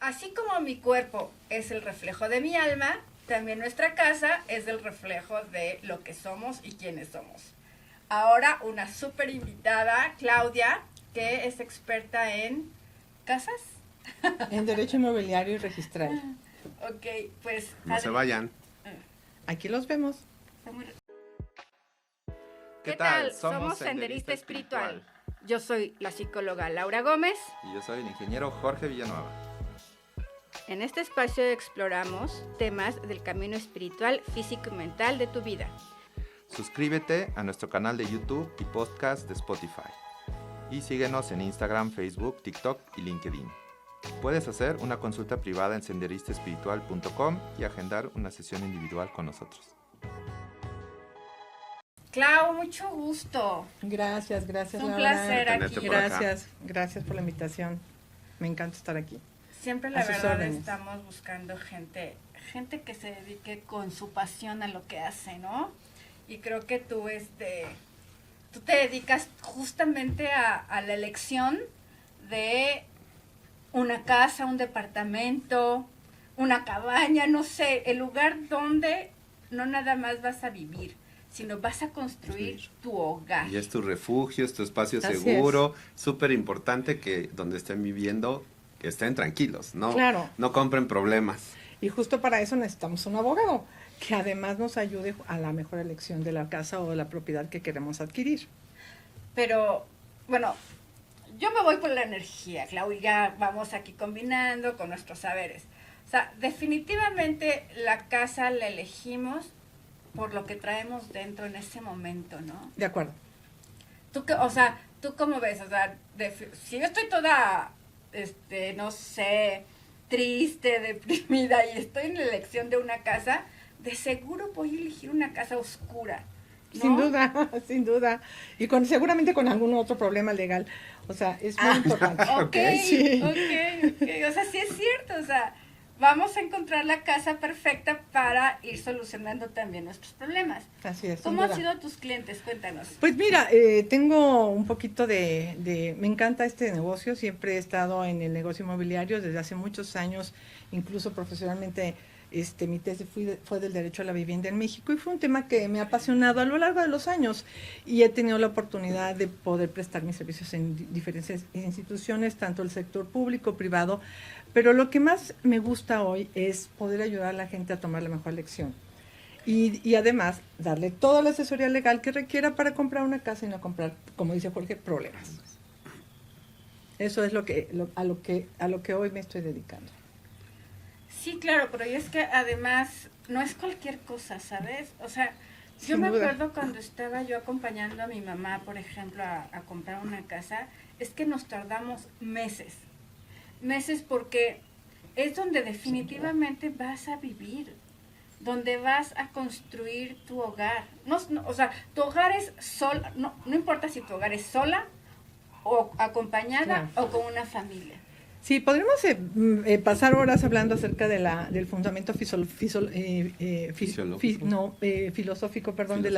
Así como mi cuerpo es el reflejo de mi alma, también nuestra casa es el reflejo de lo que somos y quiénes somos. Ahora una súper invitada, Claudia, que es experta en casas. En Derecho Inmobiliario y Registral. Ok, pues... No se vayan. Aquí los vemos. ¿Qué tal? Somos Senderista Espiritual. Yo soy la psicóloga Laura Gómez. Y yo soy el ingeniero Jorge Villanueva. En este espacio exploramos temas del camino espiritual, físico y mental de tu vida. Suscríbete a nuestro canal de YouTube y podcast de Spotify. Y síguenos en Instagram, Facebook, TikTok y LinkedIn. Puedes hacer una consulta privada en senderistaespiritual.com y agendar una sesión individual con nosotros. Clau, mucho gusto. Gracias, Un Laura. placer Tenerte aquí. por acá. Gracias por la invitación. Me encanta estar aquí. Siempre A la sus verdad órdenes. estamos buscando gente que se dedique con su pasión a lo que hace, ¿no? Y creo que tú te dedicas justamente a la elección de una casa, un departamento, una cabaña, no sé, el lugar donde no nada más vas a vivir, sino vas a construir tu hogar. Y es tu refugio, es tu espacio Así seguro. Súper importante que donde estén viviendo, que estén tranquilos, ¿no? Claro. No compren problemas. Y justo para eso necesitamos un abogado que además nos ayude a la mejor elección de la casa o de la propiedad que queremos adquirir. Pero, bueno, yo me voy por la energía, Clau, y ya vamos aquí combinando con nuestros saberes. O sea, definitivamente la casa la elegimos por lo que traemos dentro en ese momento, ¿no? De acuerdo. ¿Tú cómo ves? O sea, si yo estoy toda, no sé, triste, deprimida y estoy en la elección de una casa, de seguro voy a elegir una casa oscura, ¿no? Sin duda, sin duda. Y seguramente con algún otro problema legal. O sea, es muy importante. Ok, Sí. ok. O sea, sí es cierto, o sea, vamos a encontrar la casa perfecta para ir solucionando también nuestros problemas. Así es. sin ¿Cómo han duda. sido tus clientes? Cuéntanos. Pues mira, tengo un poquito me encanta este negocio, siempre he estado en el negocio inmobiliario desde hace muchos años, incluso profesionalmente. Mi tesis fue del derecho a la vivienda en México y fue un tema que me ha apasionado a lo largo de los años y he tenido la oportunidad de poder prestar mis servicios en diferentes instituciones, tanto el sector público, privado, pero lo que más me gusta hoy es poder ayudar a la gente a tomar la mejor elección y además darle toda la asesoría legal que requiera para comprar una casa y no comprar, como dice Jorge, problemas. Eso es a lo que hoy me estoy dedicando. Sí, claro, pero es que además no es cualquier cosa, ¿sabes? O sea, yo Sin me duda. acuerdo cuando estaba yo acompañando a mi mamá, por ejemplo, a comprar una casa, es que nos tardamos meses porque es donde definitivamente vas a vivir, donde vas a construir tu hogar. O sea, tu hogar es no importa si tu hogar es sola o acompañada Claro. o con una familia. Sí, podríamos pasar horas hablando acerca del fundamento filosófico, perdón, de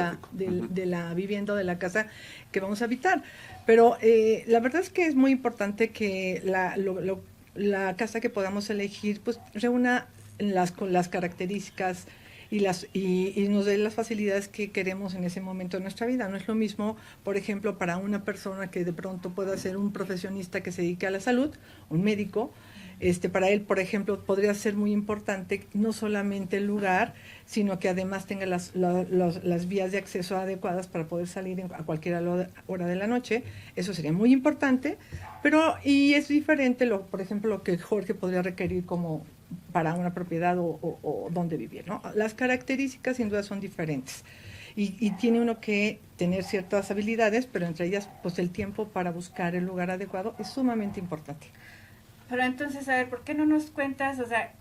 la vivienda o de la casa que vamos a habitar. Pero la verdad es que es muy importante que la casa que podamos elegir pues reúna las características y nos dé las facilidades que queremos en ese momento de nuestra vida. No es lo mismo, por ejemplo, para una persona que de pronto pueda ser un profesionista que se dedique a la salud, un médico, para él, por ejemplo, podría ser muy importante no solamente el lugar, sino que además tenga las vías de acceso adecuadas para poder salir a cualquier hora de la noche. Eso sería muy importante, y es diferente, por ejemplo, lo que Jorge podría requerir como para una propiedad o donde vivir, ¿no? Las características sin duda son diferentes y tiene uno que tener ciertas habilidades, pero entre ellas, pues el tiempo para buscar el lugar adecuado es sumamente importante. Pero entonces, a ver, ¿por qué no nos cuentas, o sea,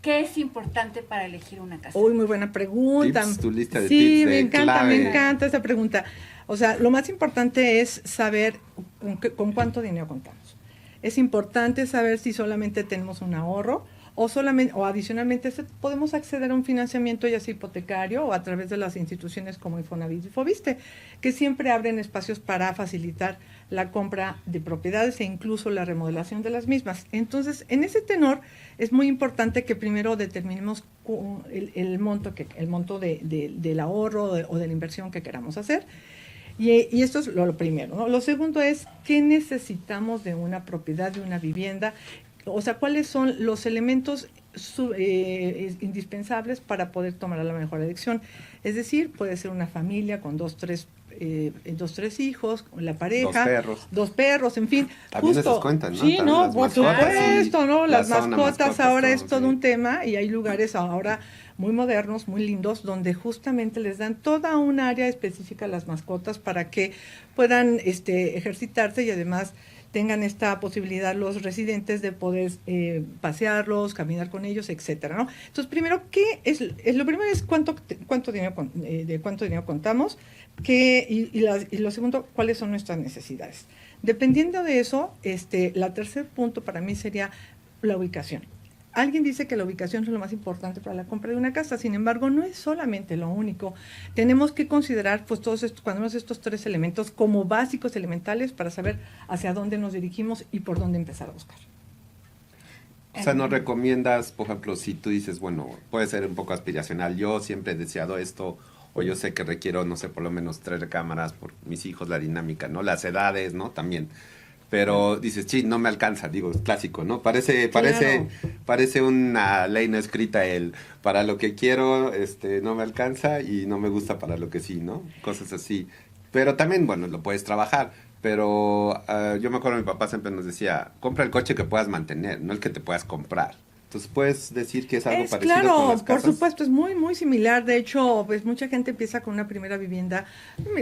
qué es importante para elegir una casa? Uy, muy buena pregunta. Tips, tu lista de sí, tips me encanta, clave. me encanta esa pregunta. O sea, lo más importante es saber con cuánto dinero contamos. Es importante saber si solamente tenemos un ahorro o adicionalmente podemos acceder a un financiamiento ya sea hipotecario o a través de las instituciones como Infonavit y Foviste, que siempre abren espacios para facilitar la compra de propiedades e incluso la remodelación de las mismas. Entonces, en ese tenor es muy importante que primero determinemos el monto del ahorro o de la inversión que queramos hacer. Y esto es lo primero, ¿no? Lo segundo es, ¿qué necesitamos de una propiedad, de una vivienda? O sea, ¿cuáles son los elementos indispensables para poder tomar la mejor elección? Es decir, puede ser una familia con dos, tres hijos, la pareja, dos perros, en fin. También esos cuentan, ¿no? Sí, También no, las por mascotas, supuesto, sí. ¿no? Las La zona mascotas ahora todo, es todo sí. un tema y hay lugares ahora muy modernos, muy lindos, donde justamente les dan toda un área específica a las mascotas para que puedan ejercitarse y además tengan esta posibilidad los residentes de poder pasearlos, caminar con ellos, etcétera, ¿no? Entonces, primero, lo primero es cuánto dinero contamos, y lo segundo, cuáles son nuestras necesidades. Dependiendo de eso, la tercer punto para mí sería la ubicación. Alguien dice que la ubicación es lo más importante para la compra de una casa, sin embargo, no es solamente lo único. Tenemos que considerar, pues, cuando vemos estos tres elementos como básicos, elementales, para saber hacia dónde nos dirigimos y por dónde empezar a buscar. O sea, ¿no recomiendas, por ejemplo, si tú dices, bueno, puede ser un poco aspiracional, yo siempre he deseado esto, o yo sé que requiero, no sé, por lo menos 3 recámaras por mis hijos, la dinámica, ¿no? Las edades, ¿no? También. Pero dices, sí, no me alcanza, digo, es clásico, ¿no? Parece una ley no escrita para lo que quiero, no me alcanza y no me gusta para lo que sí, ¿no? Cosas así. Pero también, bueno, lo puedes trabajar. Pero yo me acuerdo, mi papá siempre nos decía, compra el coche que puedas mantener, no el que te puedas comprar. Entonces, ¿puedes decir que es algo parecido claro, con las casas? por supuesto, es muy, muy similar. De hecho, pues mucha gente empieza con una primera vivienda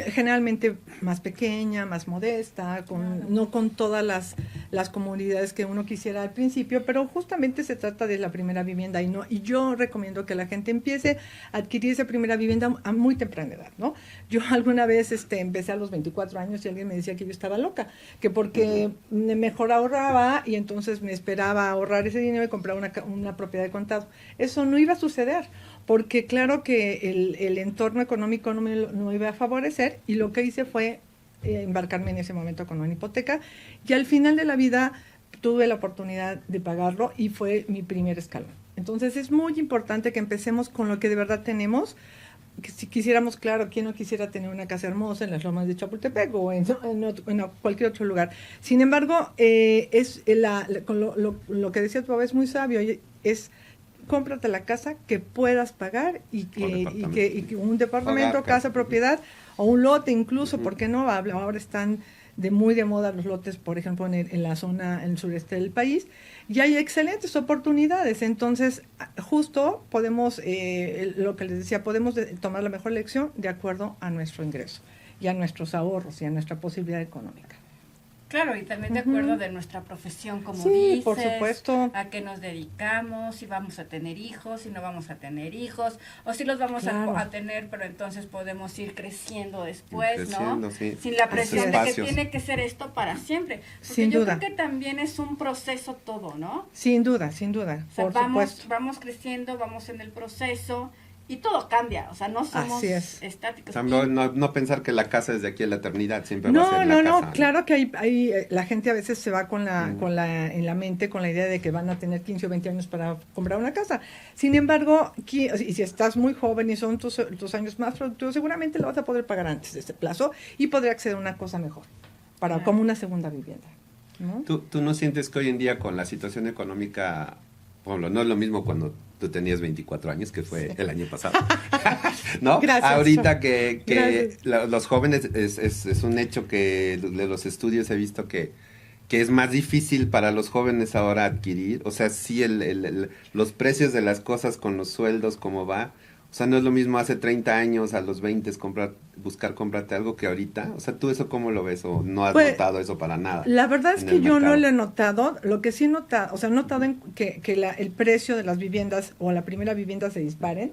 generalmente más pequeña, más modesta, no con todas las comodidades que uno quisiera al principio, pero justamente se trata de la primera vivienda y yo recomiendo que la gente empiece a adquirir esa primera vivienda a muy temprana edad, ¿no? Yo alguna vez empecé a los 24 años y alguien me decía que yo estaba loca, que porque mejor ahorraba y entonces me esperaba ahorrar ese dinero y comprar una propiedad de contado. Eso no iba a suceder, porque claro que el entorno económico no iba a favorecer, y lo que hice fue embarcarme en ese momento con una hipoteca, y al final de la vida tuve la oportunidad de pagarlo y fue mi primer escalón. Entonces es muy importante que empecemos con lo que de verdad tenemos. Que si quisiéramos, claro, ¿quién no quisiera tener una casa hermosa en las lomas de Chapultepec o en cualquier otro lugar? Sin embargo, lo que decía tu papá es muy sabio, es cómprate la casa que puedas pagar y que un departamento, casa, propiedad o un lote incluso, ¿por qué no? Ahora están muy de moda los lotes, por ejemplo, en la zona, en el sureste del país, y hay excelentes oportunidades. Entonces, justo podemos, lo que les decía, podemos tomar la mejor elección de acuerdo a nuestro ingreso y a nuestros ahorros y a nuestra posibilidad económica. Claro, y también de acuerdo de nuestra profesión, como sí, dices, por supuesto. a qué nos dedicamos, si vamos a tener hijos, si no vamos a tener hijos, o si los vamos a tener, pero entonces podemos ir creciendo después, ¿no? Sí. Sin la presión de que tiene que ser esto para siempre. Porque sin duda. Creo que también es un proceso todo, ¿no? Sin duda, o sea, por supuesto. Vamos creciendo, vamos en el proceso. Y todo cambia, o sea, no somos estáticos. No pensar que la casa es de aquí a la eternidad, siempre va a ser la casa. No, claro que hay la gente a veces se va en la mente con la idea de que van a tener 15 o 20 años para comprar una casa. Sin embargo, y si estás muy joven y son tus años más productivos, seguramente lo vas a poder pagar antes de ese plazo y poder acceder a una cosa mejor, como una segunda vivienda, ¿no? ¿Tú no sientes que hoy en día con la situación económica, Pablo, no es lo mismo cuando tú tenías 24 años, que fue el año pasado, ¿no? Gracias. Ahorita que los jóvenes, es un hecho que de los estudios he visto que es más difícil para los jóvenes ahora adquirir, o sea, sí los precios de las cosas con los sueldos, cómo va, o sea, no es lo mismo hace 30 años a los 20 buscar comprarte algo que ahorita. O sea, ¿tú eso cómo lo ves o no has notado eso para nada? La verdad es que yo no lo he notado. Lo que sí he notado, he notado que el precio de las viviendas o la primera vivienda se disparen.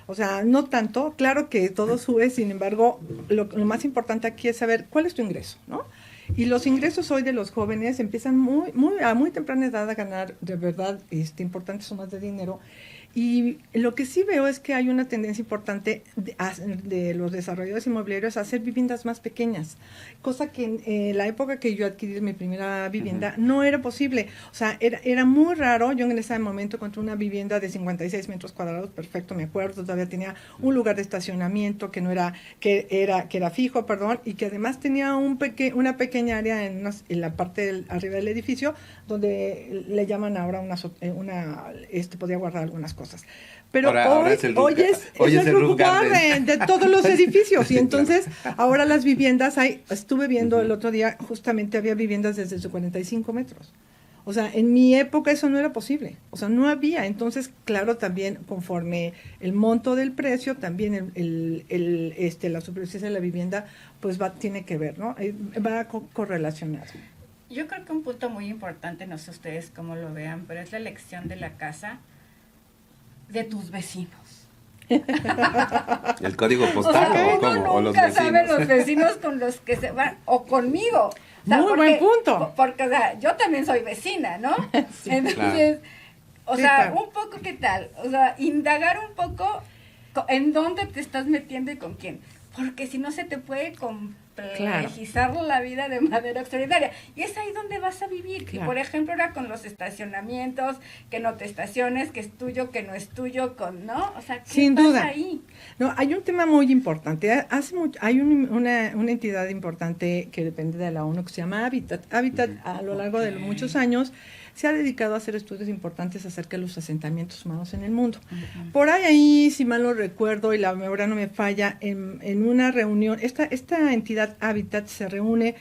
O sea, no tanto. Claro que todo sube, sin embargo, lo más importante aquí es saber cuál es tu ingreso, ¿no? Y los ingresos hoy de los jóvenes empiezan a muy temprana edad a ganar de verdad importantes sumas de dinero. Y lo que sí veo es que hay una tendencia importante de los desarrolladores inmobiliarios a hacer viviendas más pequeñas, cosa que en la época que yo adquirí mi primera vivienda no era posible. O sea, era muy raro. Yo en ese momento encontré una vivienda de 56 metros cuadrados, perfecto, me acuerdo, todavía tenía un lugar de estacionamiento que era fijo, y que además tenía una pequeña área en la parte arriba del edificio, donde le llaman ahora podía guardar algunas cosas. Pero hoy es el roof garden de todos los edificios. Y entonces, ahora las viviendas estuve viendo el otro día, justamente había viviendas desde 45 metros. O sea, en mi época eso no era posible. O sea, no había. Entonces, claro, también conforme el monto del precio, también la superficie de la vivienda, pues tiene que ver, ¿no? Va a correlacionar. Yo creo que un punto muy importante, no sé ustedes cómo lo vean, pero es la elección de la casa de tus vecinos. El código postal, o los vecinos. Nunca saben los vecinos con los que se van, o conmigo. O sea, buen punto. Porque, o sea, yo también soy vecina, ¿no? Sí, entonces, claro. Claro. Un poco, ¿qué tal? O sea, indagar un poco en dónde te estás metiendo y con quién. Porque si no se te puede complejizar la vida de manera extraordinaria. Y es ahí donde vas a vivir. Claro. Y por ejemplo, ahora con los estacionamientos, que no te estaciones, que es tuyo, que no es tuyo, ¿no? O sea, ¿qué sin pasa duda. Ahí? No, hay un tema muy importante. Hay una entidad importante que depende de la ONU que se llama Habitat. Habitat, a lo largo de muchos años, se ha dedicado a hacer estudios importantes acerca de los asentamientos humanos en el mundo. Por ahí, si mal no recuerdo y la memoria no me falla, en una reunión, esta entidad Habitat se reúne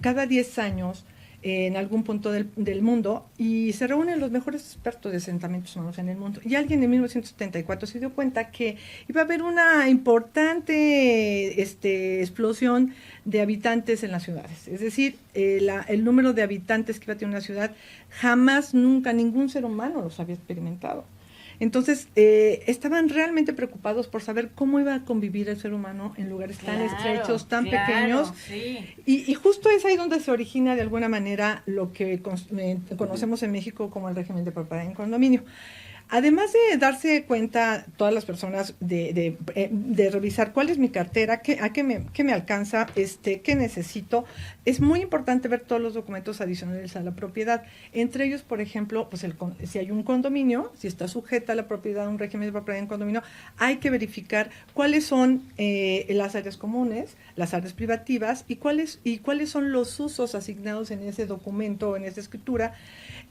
cada 10 años en algún punto del mundo y se reúnen los mejores expertos de asentamientos humanos en el mundo. Y alguien en 1974 se dio cuenta que iba a haber una importante explosión de habitantes en las ciudades. Es decir, el número de habitantes que iba a tener una ciudad jamás, nunca, ningún ser humano los había experimentado. Entonces, estaban realmente preocupados por saber cómo iba a convivir el ser humano en lugares tan estrechos, tan pequeños. Sí. Y justo es ahí donde se origina de alguna manera lo que conocemos en México como el régimen de propiedad en condominio. Además de darse cuenta todas las personas de revisar cuál es mi cartera, qué me alcanza, qué necesito, es muy importante ver todos los documentos adicionales a la propiedad. Entre ellos, por ejemplo, pues si hay un condominio, si está sujeta a la propiedad, un régimen de propiedad en condominio, hay que verificar cuáles son las áreas comunes, las áreas privativas y cuáles son los usos asignados en ese documento, en esa escritura,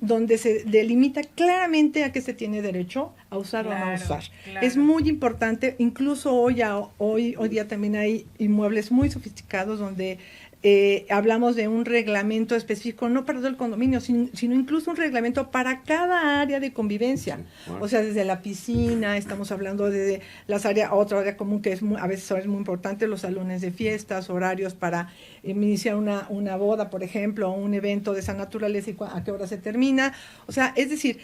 donde se delimita claramente a qué se tiene derecho a usar o no usar. Claro. Es muy importante, incluso hoy día también hay inmuebles muy sofisticados donde hablamos de un reglamento específico, no para todo el condominio, sino incluso un reglamento para cada área de convivencia. O sea, desde la piscina, estamos hablando de otra área común que a veces es muy importante, los salones de fiestas, horarios para iniciar una boda, por ejemplo, o un evento de esa naturaleza y a qué hora se termina. O sea, es decir,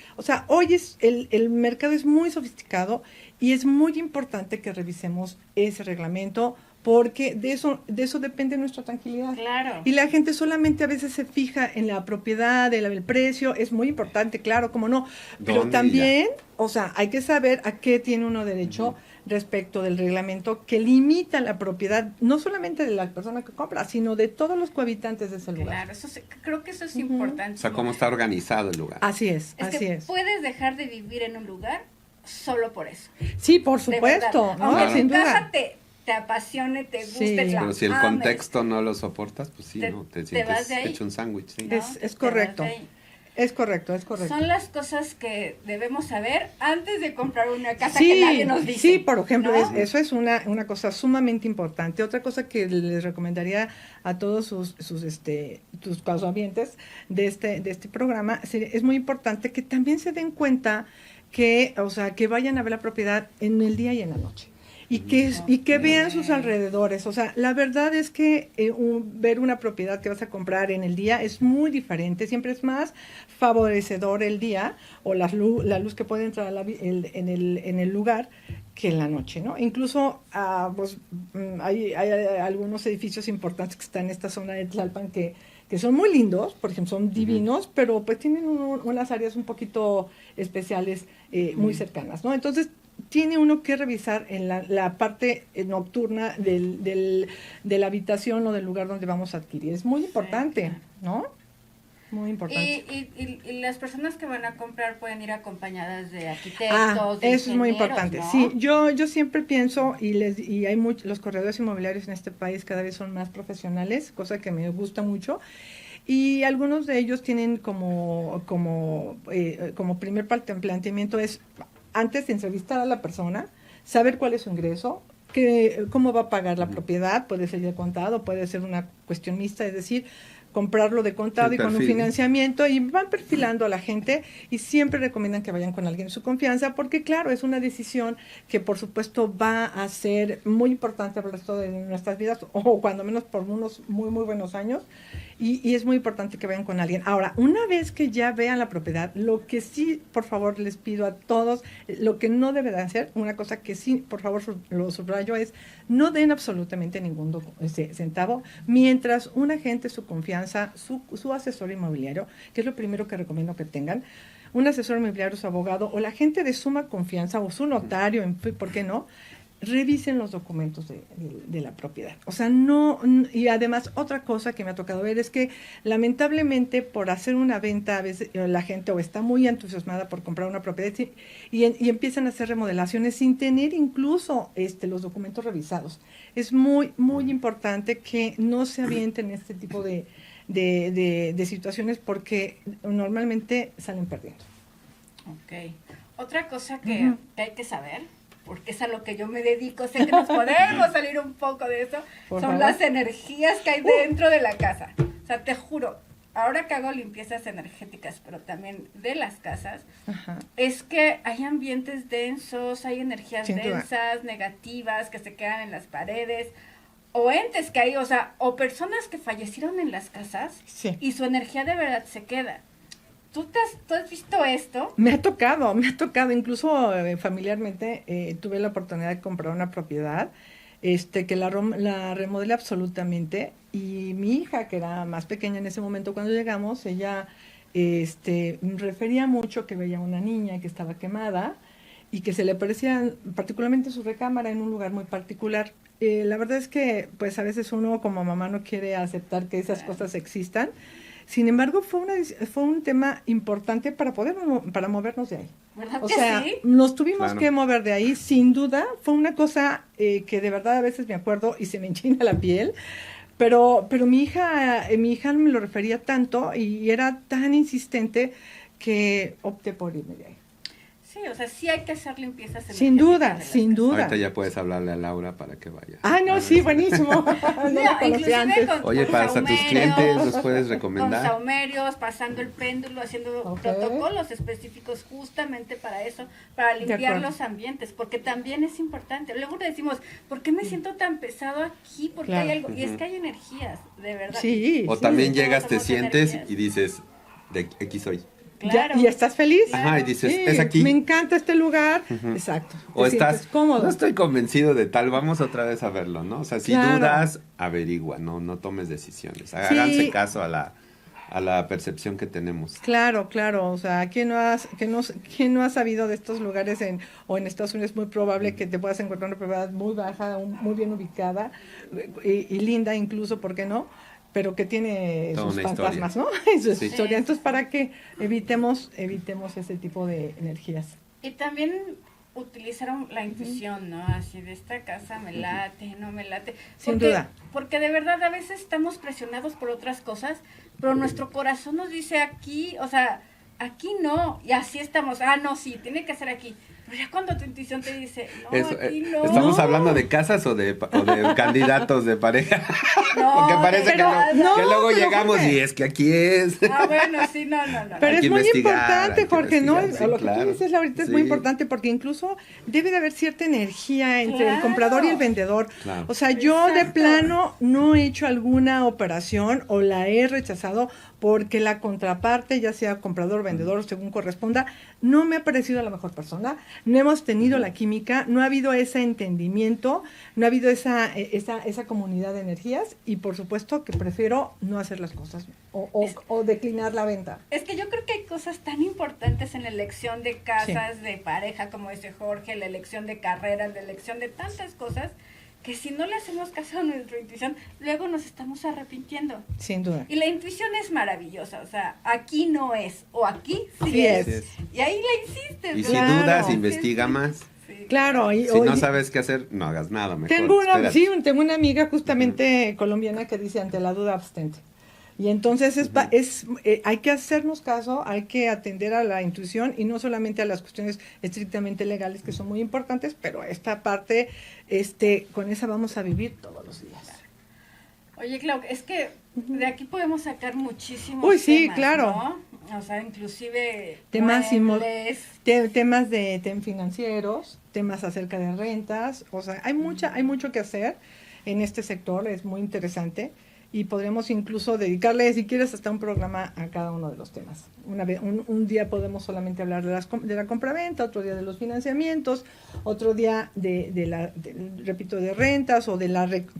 hoy el mercado es muy sofisticado y es muy importante que revisemos ese reglamento, porque de eso depende nuestra tranquilidad. Claro. Y la gente solamente a veces se fija en la propiedad, el precio, es muy importante, claro, cómo no, pero también, hay que saber a qué tiene uno derecho respecto del reglamento que limita la propiedad, no solamente de la persona que compra, sino de todos los cohabitantes de ese lugar. Claro, creo que eso es importante. O sea, cómo está organizado el lugar. Así es. Puedes dejar de vivir en un lugar solo por eso. Sí, por supuesto, ¿no? Aunque sin tu duda. casa te apasione, te guste, pero si el contexto no lo soportas, pues sí, te sientes hecho un sándwich. Sí. ¿No? Es correcto. Es correcto. Son las cosas que debemos saber antes de comprar una casa que nadie nos dice. Sí, por ejemplo, ¿no? eso es una cosa sumamente importante. Otra cosa que les recomendaría a todos sus causavientes de este programa, es muy importante que también se den cuenta que vayan a ver la propiedad en el día y en la noche. Y que vean sus alrededores. O sea, la verdad es que ver una propiedad que vas a comprar en el día es muy diferente. Siempre es más favorecedor el día o la luz que puede entrar en el lugar que en la noche, ¿no? Incluso hay algunos edificios importantes que están en esta zona de Tlalpan que que son muy lindos, por ejemplo, son divinos, pero pues tienen unas áreas un poquito especiales muy cercanas, ¿no? Entonces, tiene uno que revisar en la parte nocturna de la habitación o del lugar donde vamos a adquirir. Es muy importante, ¿no? Muy importante. Y las personas que van a comprar pueden ir acompañadas de arquitectos, de eso es muy ingenieros, importante. ¿no? Sí, yo siempre pienso, y hay los corredores inmobiliarios en este país cada vez son más profesionales, cosa que me gusta mucho. Y algunos de ellos tienen como primer planteamiento es, antes de entrevistar a la persona, saber cuál es su ingreso, cómo va a pagar la propiedad, puede ser de contado, puede ser una cuestión mixta, es decir, comprarlo de contado y con un financiamiento, y van perfilando a la gente y siempre recomiendan que vayan con alguien de su confianza, porque claro, es una decisión que por supuesto va a ser muy importante para el resto de nuestras vidas, o cuando menos por unos muy muy buenos años, y es muy importante que vayan con alguien. Ahora, una vez que ya vean la propiedad, lo que sí, por favor, les pido a todos, lo que no deben hacer, una cosa que sí, por favor, lo subrayo, es no den absolutamente ningún centavo mientras un agente de su confianza, su asesor inmobiliario, que es lo primero que recomiendo que tengan, un asesor inmobiliario, su abogado o la gente de suma confianza o su notario, ¿por qué no? Revisen los documentos de la propiedad. O sea, y además otra cosa que me ha tocado ver es que lamentablemente por hacer una venta a veces la gente o está muy entusiasmada por comprar una propiedad y empiezan a hacer remodelaciones sin tener incluso los documentos revisados. Es muy, muy importante que no se avienten este tipo de situaciones porque normalmente salen perdiendo. Ok. Otra cosa que hay que saber, porque es a lo que yo me dedico, sé que nos podemos salir un poco de eso, son las energías que hay dentro de la casa. O sea, te juro, ahora que hago limpiezas energéticas, pero también de las casas, es que hay ambientes densos, hay energías densas, negativas, que se quedan en las paredes, o entes que hay, o sea, o personas que fallecieron en las casas y su energía de verdad se queda. ¿Tú has visto esto? Me ha tocado, incluso familiarmente tuve la oportunidad de comprar una propiedad que la remodelé absolutamente, y mi hija, que era más pequeña en ese momento cuando llegamos, ella refería mucho que veía una niña que estaba quemada y que se le aparecía particularmente su recámara en un lugar muy particular. La verdad es que pues a veces uno como mamá no quiere aceptar que esas cosas existan. Sin embargo, fue un tema importante para movernos de ahí. ¿Verdad o que sea, sí? Nos tuvimos que mover de ahí, sin duda. Fue una cosa que de verdad a veces me acuerdo y se me enchina la piel. Pero mi hija me lo refería tanto y era tan insistente que opté por irme de ahí. Sí, o sea, sí hay que hacer limpiezas sin duda. Ahorita ya puedes hablarle a Laura para que vaya. Sí, buenísimo. No la conocía antes. Oye, para tus clientes los puedes recomendar. Con saumerios, pasando el péndulo, haciendo protocolos específicos justamente para eso, para limpiar los ambientes, porque también es importante. Luego decimos, ¿por qué me siento tan pesado aquí? Porque hay algo, y es que hay energías, de verdad. Sí. O también llegas, te sientes y dices, de aquí soy. Claro. ¿Y estás feliz? Ajá, y dices, es aquí. Me encanta este lugar. Exacto. O estás cómodo. No estoy convencido de tal, vamos otra vez a verlo, ¿no? O sea, si dudas, averigua, no tomes decisiones. Háganse caso a la percepción que tenemos. Claro. O sea, ¿quién no ha sabido de estos lugares en Estados Unidos? Es muy probable que te puedas encontrar una propiedad muy baja, muy bien ubicada y linda incluso, ¿por qué no? Pero que tiene sus fantasmas, ¿no? Y su historia. Entonces, para que evitemos ese tipo de energías. Y también utilizaron la intuición, ¿no? Así de esta casa me late, no me late. Sin duda. Porque de verdad a veces estamos presionados por otras cosas, pero nuestro corazón nos dice aquí, o sea, aquí no, y así estamos. No, sí, tiene que ser aquí. Pero ya cuando tu intuición te dice, aquí no. ¿Estamos hablando de casas o de candidatos de pareja? No, porque parece que luego llegamos y es que aquí es. Bueno, sí, no. Pero es muy importante, Jorge, ¿no? Sí, lo que tú dices ahorita es muy importante, porque incluso debe de haber cierta energía entre el comprador y el vendedor. Claro. O sea, yo de plano no he hecho alguna operación o la he rechazado porque la contraparte, ya sea comprador o vendedor, según corresponda, no me ha parecido la mejor persona. no hemos tenido la química, no ha habido ese entendimiento, no ha habido esa comunidad de energías y por supuesto que prefiero no hacer las cosas o declinar la venta. Es que yo creo que hay cosas tan importantes en la elección de casas, de pareja, como dice Jorge, la elección de carreras, la elección de tantas cosas, que si no le hacemos caso a nuestra intuición, luego nos estamos arrepintiendo. Sin duda. Y la intuición es maravillosa, o sea, aquí no es, o aquí sí Sí es. Y ahí la insistes. Y ¿no? si dudas, investiga más. Sí. Claro. Y, Si no sabes qué hacer, no hagas nada, mejor. Tengo una amiga justamente colombiana que dice, ante la duda, abstente. Y entonces hay que hacernos caso, hay que atender a la intuición y no solamente a las cuestiones estrictamente legales que son muy importantes, pero esta parte, con esa vamos a vivir todos los días. Oye, Clau, es que de aquí podemos sacar muchísimos Uy, sí, temas, claro. ¿no? O sea, inclusive Temas temas financieros, temas acerca de rentas, o sea, hay mucho que hacer en este sector, es muy interesante. Y podremos incluso dedicarle, si quieres, hasta un programa a cada uno de los temas. Un día podemos solamente hablar de la compraventa, otro día de los financiamientos, otro día repito, de rentas o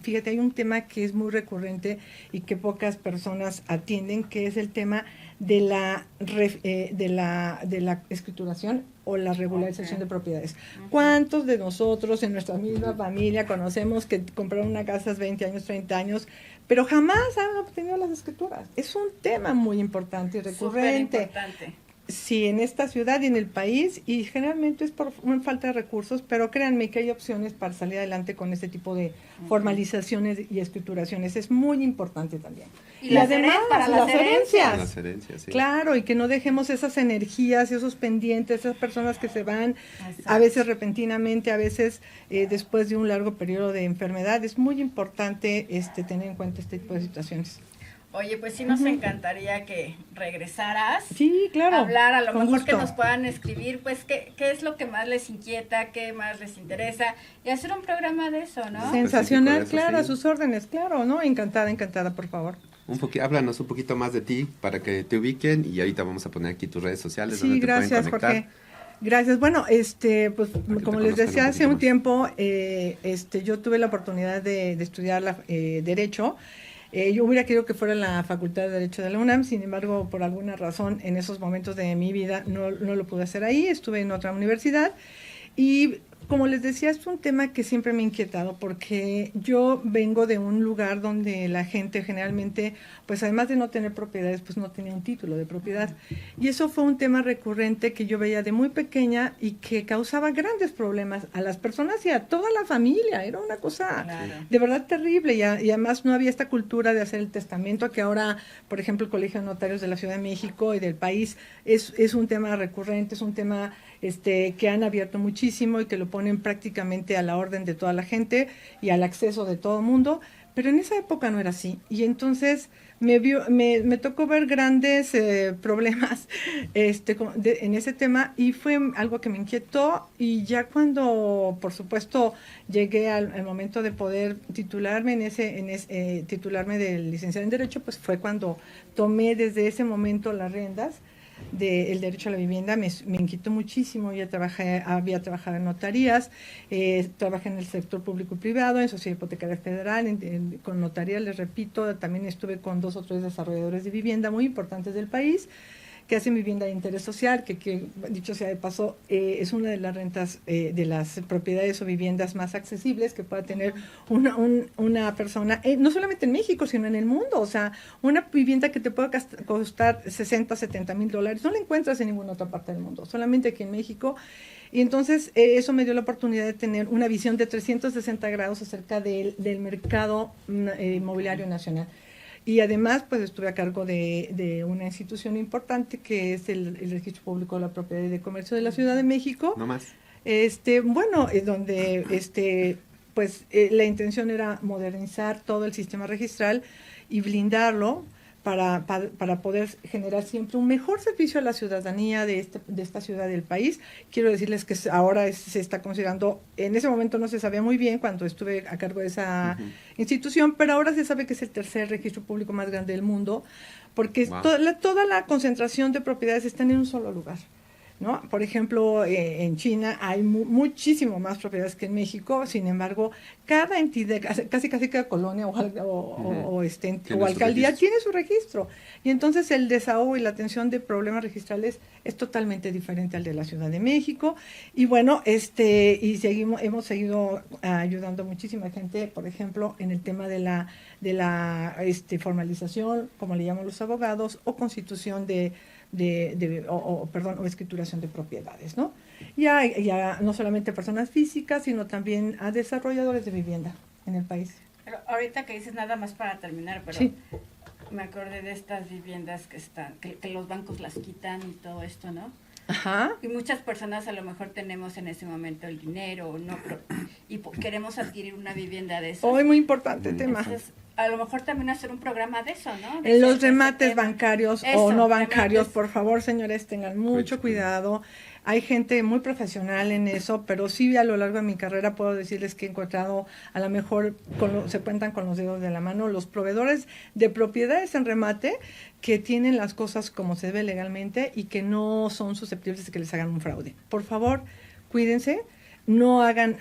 fíjate, hay un tema que es muy recurrente y que pocas personas atienden, que es el tema de la escrituración o la regularización de propiedades. ¿Cuántos de nosotros en nuestra misma familia conocemos que compraron una casa hace 20 años, 30 años, pero jamás han obtenido las escrituras? Es un tema muy importante y recurrente. Superimportante. Sí, en esta ciudad y en el país, y generalmente es por una falta de recursos, pero créanme que hay opciones para salir adelante con este tipo de formalizaciones y escrituraciones. Es muy importante también. Y además, para las herencias. Las herencias, sí. Claro, y que no dejemos esas energías, esos pendientes, esas personas que se van a veces repentinamente, a veces después de un largo periodo de enfermedad. Es muy importante tener en cuenta este tipo de situaciones. Oye, pues sí nos encantaría que regresaras. Sí, claro. Hablar, a lo con mejor gusto. que nos puedan escribir, pues, qué es lo que más les inquieta, qué más les interesa, y hacer un programa de eso, ¿no? Sensacional, Eso, claro, sí. a sus órdenes, claro, ¿no? Encantada, por favor. Háblanos un poquito más de ti para que te ubiquen y ahorita vamos a poner aquí tus redes sociales. Sí, donde te pueden gracias, conectar. Jorge. Gracias. Bueno, pues como les decía hace un más. tiempo, yo tuve la oportunidad de estudiar Derecho. Yo hubiera querido que fuera en la Facultad de Derecho de la UNAM, sin embargo, por alguna razón, en esos momentos de mi vida no lo pude hacer ahí, estuve en otra universidad y como les decía, es un tema que siempre me ha inquietado porque yo vengo de un lugar donde la gente generalmente, pues además de no tener propiedades, pues no tenía un título de propiedad. Y eso fue un tema recurrente que yo veía de muy pequeña y que causaba grandes problemas a las personas y a toda la familia. Era una cosa de verdad terrible y además no había esta cultura de hacer el testamento que ahora, por ejemplo, el Colegio de Notarios de la Ciudad de México y del país es un tema recurrente, es un tema que han abierto muchísimo y que lo ponen prácticamente a la orden de toda la gente y al acceso de todo el mundo, pero en esa época no era así. Y entonces me tocó ver grandes problemas en ese tema y fue algo que me inquietó y ya cuando, por supuesto, llegué al momento de poder titularme titularme de licenciada en Derecho, pues fue cuando tomé desde ese momento las riendas del derecho a la vivienda. Me inquietó muchísimo. Ya había trabajado en notarías, trabajé en el sector público y privado, en Sociedad Hipotecaria Federal, con notarías, les repito, también estuve con 2 o 3 desarrolladores de vivienda muy importantes del país, que hacen vivienda de interés social, que dicho sea de paso, es una de las rentas, de las propiedades o viviendas más accesibles que pueda tener una persona, no solamente en México, sino en el mundo. O sea, una vivienda que te pueda costar $60,000, $70,000, no la encuentras en ninguna otra parte del mundo, solamente aquí en México. Y entonces eso me dio la oportunidad de tener una visión de 360 grados acerca del mercado inmobiliario nacional. Y además, pues estuve a cargo de una institución importante que es el Registro Público de la Propiedad y de Comercio de la Ciudad de México. No más. Donde la intención era modernizar todo el sistema registral y blindarlo para poder generar siempre un mejor servicio a la ciudadanía de esta ciudad del país. Quiero decirles que ahora se está considerando, en ese momento no se sabía muy bien cuando estuve a cargo de esa institución, pero ahora se sabe que es el tercer registro público más grande del mundo, porque toda la concentración de propiedades están en un solo lugar. ¿no? Por ejemplo, en China hay muchísimo más propiedades que en México, sin embargo, cada entidad, casi cada colonia o alcaldía tiene su registro. Y entonces el desahogo y la atención de problemas registrales es totalmente diferente al de la Ciudad de México. Y bueno, hemos seguido ayudando a muchísima gente, por ejemplo, en el tema de la formalización, como le llaman los abogados, o constitución o escrituración de propiedades, ¿no? Ya no solamente personas físicas, sino también a desarrolladores de vivienda en el país. Pero ahorita que dices nada más para terminar, pero sí, me acordé de estas viviendas que los bancos las quitan y todo esto, ¿no? Ajá. Y muchas personas a lo mejor tenemos en ese momento el dinero, ¿no? Y queremos adquirir una vivienda de eso. Hoy muy importante tema. Entonces, a lo mejor también hacer un programa de eso, ¿no? En los remates bancarios o no bancarios, remates. Por favor, señores, tengan mucho cuidado. Hay gente muy profesional en eso, pero sí a lo largo de mi carrera puedo decirles que he encontrado, a lo mejor se cuentan con los dedos de la mano, los proveedores de propiedades en remate que tienen las cosas como se debe legalmente y que no son susceptibles de que les hagan un fraude. Por favor, cuídense. No hagan,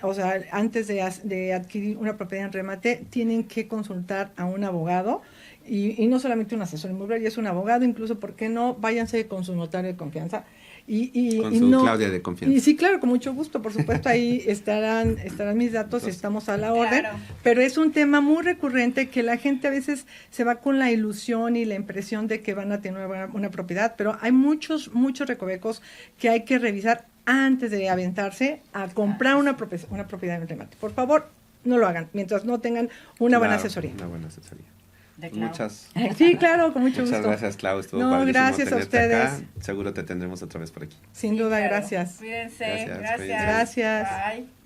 antes de adquirir una propiedad en remate, tienen que consultar a un abogado y no solamente un asesor inmobiliario, es un abogado, incluso, ¿por qué no? Váyanse con su notario de confianza. Con su Claudia de confianza. Y sí, claro, con mucho gusto, por supuesto, ahí estarán mis datos y estamos a la orden. Claro. Pero es un tema muy recurrente que la gente a veces se va con la ilusión y la impresión de que van a tener una propiedad, pero hay muchos recovecos que hay que revisar antes de aventarse a comprar una propiedad en remate. Por favor, no lo hagan mientras no tengan una buena asesoría. Una buena asesoría. Sí, claro, con mucho gusto. Muchas gracias, Clau. Estuvo No, padrísimo gracias a tenerte ustedes. acá. Seguro te tendremos otra vez por aquí. Sin duda, gracias. Cuídense, Gracias. Gracias. Bye.